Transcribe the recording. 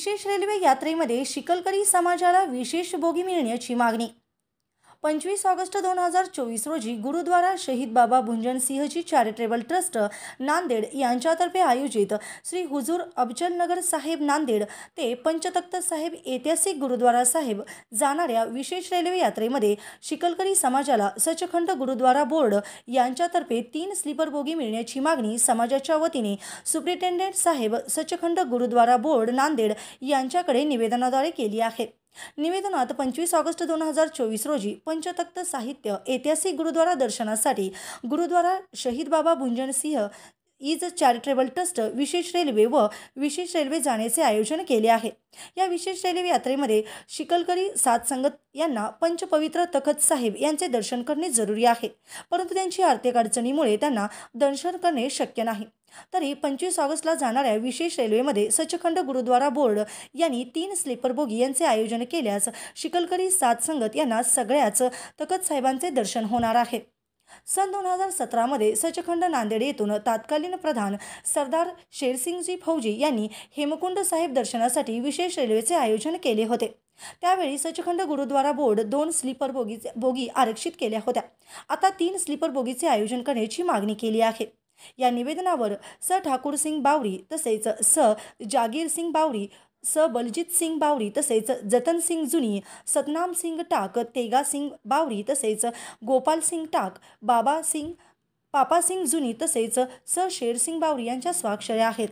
विशेष रेल्वे यात्रेमध्ये शिकलकरी समाजाला विशेष बोगी मिळण्याची मागणी। 25 ऑगस्ट 2024 रोजी गुरुद्वारा शहीद बाबा भुंजन सिंहजी चॅरिटेबल ट्रस्ट नांदेड यांच्यातर्फे आयोजित श्री हुजूर अफजल नगर साहेब नांदेड ते पंचतख्त साहेब ऐतिहासिक गुरुद्वारा साहेब जाणाऱ्या विशेष रेल्वे यात्रेमध्ये शिकलकरी समाजाला सचखंड गुरुद्वारा बोर्ड यांच्यातर्फे 3 स्लीपर बोगी मिळण्याची मागणी समाजाच्या वतीने सुप्रिंटेंडेंट साहेब सचखंड गुरुद्वारा बोर्ड नांदेड यांच्याकडे निवेदनाद्वारे केली आहे। निवेदनात 25 ऑगस्ट 2024 रोजी पंचतख्त साहित्य ऐतिहासिक गुरुद्वारा दर्शनासाठी गुरुद्वारा शहीद बाबा भुंजन सिंह इज चॅरिटेबल ट्रस्ट विशेष रेल्वे व विशेष रेल्वे जाण्याचे आयोजन केले आहे। या विशेष रेल्वे यात्रेमध्ये शिकलकरी सात संगत यांना पंचपवित्र तखत साहेब यांचे दर्शन करणे जरुरी आहे, परंतु त्यांची आर्थिक अडचणीमुळे त्यांना दर्शन करणे शक्य नाही। तरी 25 ऑगस्टला जाणाऱ्या विशेष रेल्वेमध्ये सचखंड गुरुद्वारा बोर्ड यांनी 3 स्लीपर बोगी यांचे आयोजन केल्यास शिकलकरी सात संगत यांना सगळ्याच तखत साहेबांचे दर्शन होणार आहे। सन 2017 मध्ये सचखंड नांदेड येथून तत्कालीन प्रधान सरदार शेरसिंगजी फौजी यांनी हेमकुंड साहेब दर्शनासाठी विशेष रेल्वेचे आयोजन केले होते। त्यावेळी Sachkhand Gurudwara board 2 sleeper bogie आरक्षित केल्या होत्या। आता 3 स्लीपर बोगीचे आयोजन करण्याची मागणी केली आहे। या निवेदनावर स ठाकूर सिंग बावरी तसेच स जागीर सिंग बावरी, स बलजीत सिंग बावरी तसेच जतन सिंग जुनी, सतनाम सिंग टाक, तेगा सिंग बावरी तसेच गोपाल सिंग टाक, पापा सिंग जुनी तसेच स शेर सिंग बावरी यांच्या स्वाक्षऱ्या आहेत।